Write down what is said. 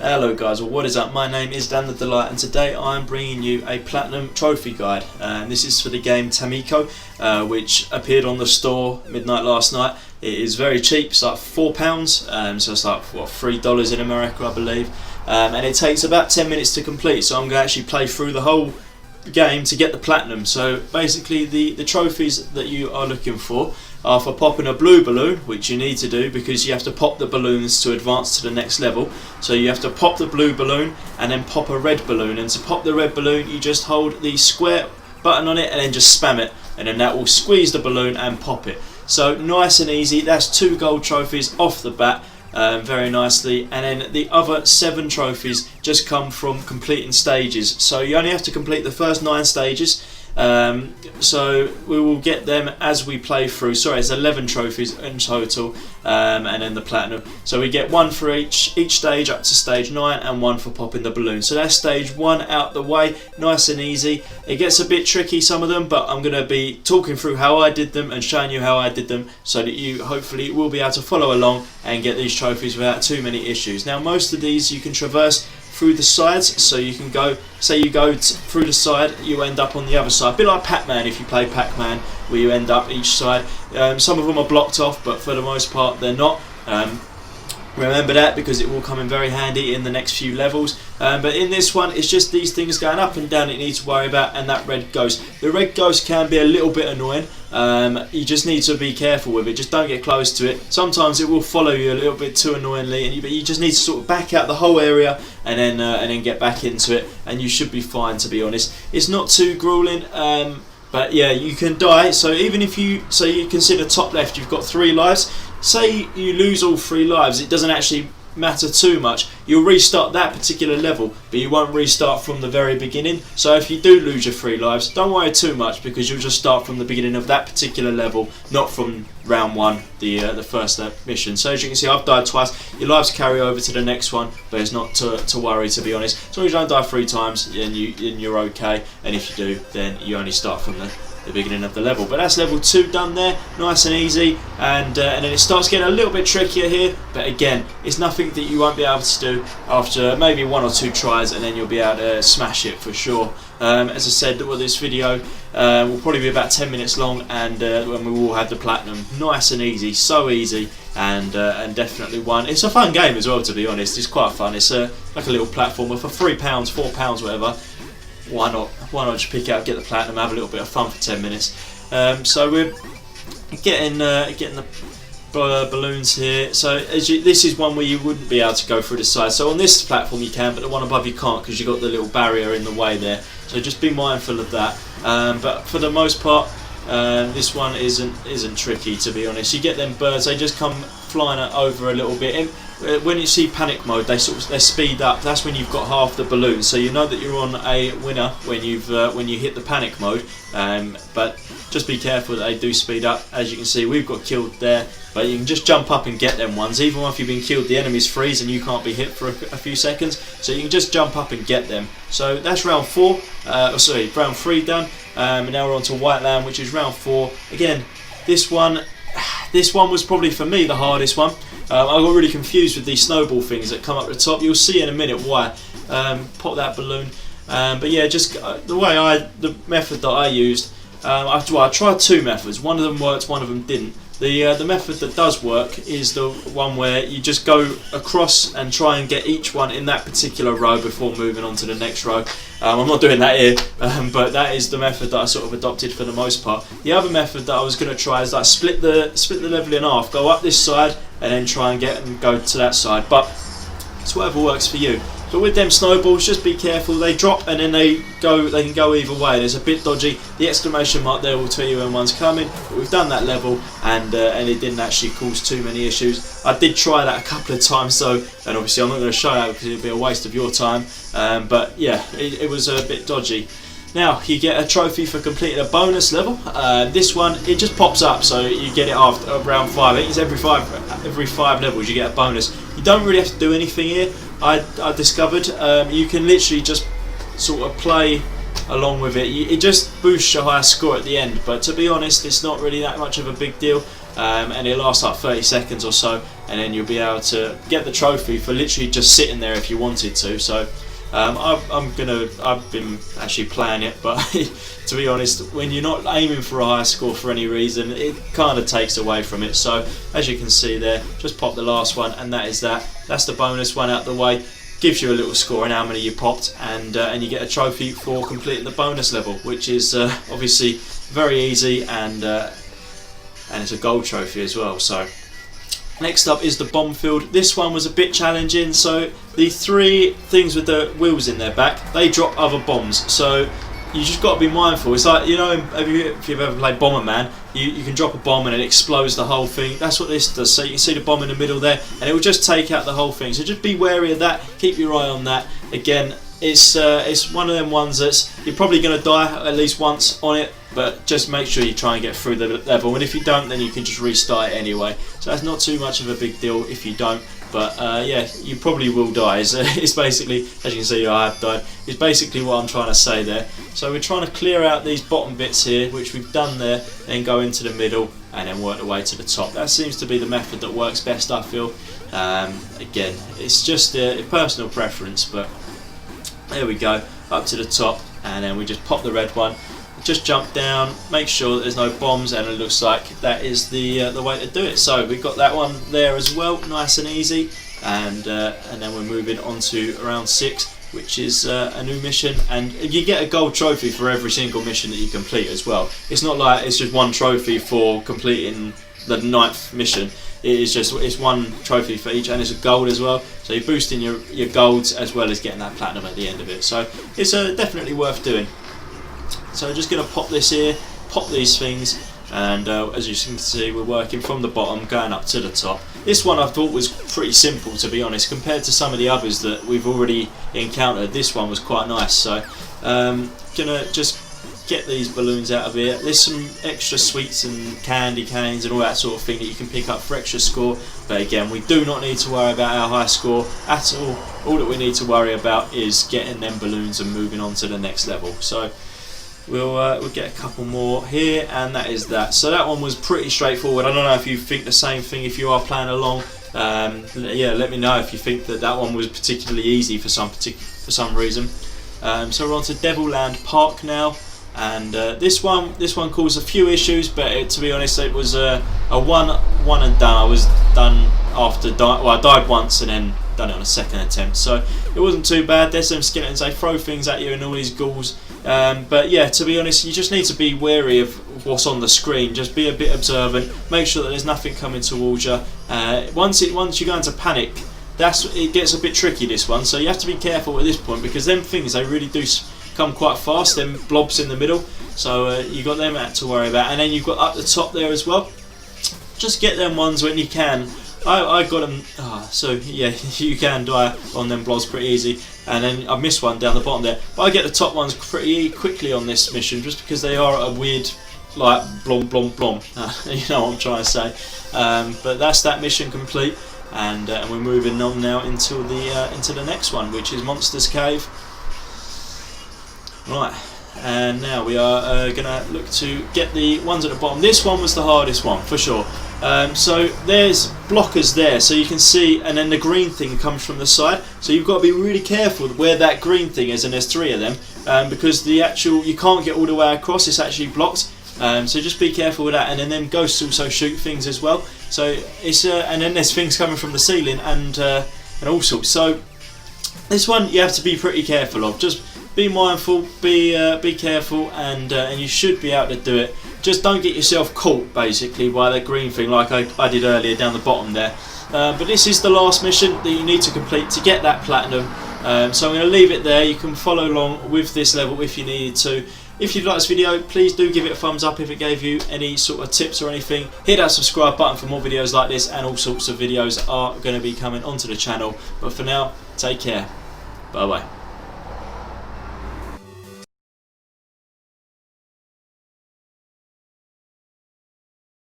Hello guys, well what is up? My name is Dan the Delight and today I'm bringing you a Platinum Trophy Guide. This is for the game Tamiku, which appeared on the store midnight last night. It is very cheap, it's like £4, so it's like what, $3 in America I believe, and it takes about 10 minutes to complete, so I'm going to actually play through the whole game to get the Platinum. So basically the trophies that you are looking for are for popping a blue balloon, which you need to do because you have to pop the balloons to advance to the next level. So you have to pop the blue balloon and then pop a red balloon, and to pop the red balloon you just hold the square button on it and then just spam it, and then that will squeeze the balloon and pop it. So nice and easy. That's 2 gold trophies off the bat. Very nicely, and then the other 7 trophies just come from completing stages, so you only have to complete the first 9 stages, so we will get them as we play through. Sorry, it's 11 trophies in total, and then the Platinum, so we get 1 for each stage up to stage 9 and 1 for popping the balloon. So that's stage 1 out the way, nice and easy. It gets a bit tricky, some of them, but I'm going to be talking through how I did them and showing you how I did them so that you hopefully will be able to follow along and get these trophies without too many issues. Now most of these you can traverse through the sides, so you can go, say you go through the side, you end up on the other side, a bit like Pac-Man if you play Pac-Man, where you end up each side. Some of them are blocked off, but for the most part they're not. Remember that because it will come in very handy in the next few levels, but in this one it's just these things going up and down that you need to worry about, and that red ghost. The red ghost can be a little bit annoying. You just need to be careful with it, just don't get close to it. Sometimes it will follow you a little bit too annoyingly, but you just need to sort of back out the whole area and then get back into it, and you should be fine, to be honest. It's not too grueling, but yeah, you can die. So even if you consider top left, you've got 3 lives. Say you lose all 3 lives, it doesn't actually matter too much. You'll restart that particular level, but you won't restart from the very beginning. So if you do lose your 3 lives, don't worry too much because you'll just start from the beginning of that particular level, not from round 1, the first mission. So as you can see, I've died twice. Your lives carry over to the next one, but it's not to worry, to be honest. As long as you don't die 3 times, then you're okay. And if you do, then you only start from the beginning of the level. But that's level 2 done there, nice and easy, and then it starts getting a little bit trickier here, but again it's nothing that you won't be able to do after maybe 1 or 2 tries, and then you'll be able to smash it for sure. As I said, well, this video will probably be about 10 minutes long, and when we will have the Platinum. Nice and easy, so easy, and definitely one. It's a fun game as well, to be honest. It's quite fun. It's like a little platformer for £3, £4, whatever. Why not just pick it up, get the Platinum, have a little bit of fun for 10 minutes. So we're getting the balloons here. So this is one where you wouldn't be able to go through the side. So on this platform you can, but the one above you can't because you've got the little barrier in the way there. So just be mindful of that. But for the most part, this one isn't tricky, to be honest. You get them birds, they just come flying over a little bit. And when you see panic mode, they speed up. That's when you've got half the balloon, so you know that you're on a winner when you hit the panic mode. But just be careful that they do speed up. As you can see, we've got killed there, but you can just jump up and get them ones. Even if you've been killed, the enemies freeze and you can't be hit for a few seconds, so you can just jump up and get them. So that's round 4. Round 3 done. And now we're on to White Land, which is round 4. Again, this one was probably for me the hardest one. I got really confused with these snowball things that come up the top. You'll see in a minute why. Pop that balloon. But yeah, just the method that I used. I tried 2 methods. One of them worked, one of them didn't. The method that does work is the one where you just go across and try and get each one in that particular row before moving on to the next row. I'm not doing that here, but that is the method that I sort of adopted for the most part. The other method that I was going to try is like split the level in half, go up this side and then try and go to that side. But it's whatever works for you. But with them snowballs, just be careful. They drop and then they can go either way. There's a bit dodgy. The exclamation mark there will tell you when one's coming. But we've done that level, and it didn't actually cause too many issues. I did try that a couple of times though, and obviously I'm not going to show that because it'd be a waste of your time. But yeah, it was a bit dodgy. Now you get a trophy for completing a bonus level. This one, it just pops up, so you get it after round 5. I think it's every five levels you get a bonus. You don't really have to do anything here. I discovered you can literally just sort of play along with it. It just boosts your higher score at the end, but to be honest, it's not really that much of a big deal. and it lasts like 30 seconds or so, and then you'll be able to get the trophy for literally just sitting there if you wanted to. So I've been actually playing it, but to be honest, when you're not aiming for a high score for any reason, it kind of takes away from it. So as you can see there, just pop the last one, and that is that. That's the bonus one out the way. Gives you a little score on how many you popped, and you get a trophy for completing the bonus level, which is obviously very easy, and it's a gold trophy as well. So next up is the bomb field. This one was a bit challenging. So the 3 things with the wheels in their back, they drop other bombs. So you just got to be mindful. It's like, you know, if you've ever played Bomberman, you can drop a bomb and it explodes the whole thing. That's what this does. So you can see the bomb in the middle there, and it will just take out the whole thing. So just be wary of that. Keep your eye on that. Again, it's one of them ones that's you're probably going to die at least once on it, but just make sure you try and get through the level. And if you don't, then you can just restart it anyway. So that's not too much of a big deal if you don't. But yeah, you probably will die. It's basically, as you can see, I have died. It's basically what I'm trying to say there. So we're trying to clear out these bottom bits here, which we've done there, then go into the middle and then work the way to the top. That seems to be the method that works best, I feel. Again, it's just a personal preference, but there we go, up to the top, and then we just pop the red one. Just jump down, make sure that there's no bombs, and it looks like that is the way to do it. So we've got that one there as well, nice and easy, and then we're moving on to round 6, which is a new mission, and you get a gold trophy for every single mission that you complete as well. It's not like it's just one trophy for completing the 9th mission. It's one trophy for each, and it's a gold as well. So you're boosting your golds as well as getting that platinum at the end of it. So it's definitely worth doing. So just going to pop this here, pop these things, and as you can see, we're working from the bottom going up to the top. This one I thought was pretty simple, to be honest, compared to some of the others that we've already encountered. This one was quite nice. So gonna just get these balloons out of here. There's some extra sweets and candy canes and all that sort of thing that you can pick up for extra score, but again, we do not need to worry about our high score at all. All that we need to worry about is getting them balloons and moving on to the next level. So we'll get a couple more here, and that is that. So that one was pretty straightforward. I don't know if you think the same thing if you are playing along. Yeah, let me know if you think that one was particularly easy for some reason. So we're on to Devilland Park now, and this one caused a few issues, but to be honest, it was a one and done. I was done after I died once and then done it on a second attempt, so it wasn't too bad. There's some skeletons, they throw things at you and all these ghouls, but yeah, to be honest, you just need to be wary of what's on the screen. Just be a bit observant, make sure that there's nothing coming towards you. Once you go into panic, it gets a bit tricky, this one, so you have to be careful at this point, because them things, they really do come quite fast, them blobs in the middle, so you got them to worry about. And then you've got up the top there as well, just get them ones when you can. I got them, so yeah, you can die on them blobs pretty easy, and then I missed one down the bottom there, but I get the top ones pretty quickly on this mission, just because they are a weird, like, blom blom blom, you know what I'm trying to say. But that's that mission complete, and we're moving on now into the next one, which is Monsters Cave. Right, and now we are going to look to get the ones at the bottom. This one was the hardest one, for sure. So there's blockers there, so you can see, and then the green thing comes from the side, so you've got to be really careful where that green thing is, and there's 3 of them, because you can't get all the way across, it's actually blocked. So just be careful with that, and then them ghosts also shoot things as well. So it's and then there's things coming from the ceiling and all sorts. So this one you have to be pretty careful of. Just be mindful, be careful, and you should be able to do it. Just don't get yourself caught basically by that green thing like I did earlier down the bottom there. But this is the last mission that you need to complete to get that platinum. So I'm going to leave it there. You can follow along with this level if you needed to. If you'd like this video, please do give it a thumbs up if it gave you any sort of tips or anything. Hit that subscribe button for more videos like this, and all sorts of videos are going to be coming onto the channel. But for now, take care. Bye bye.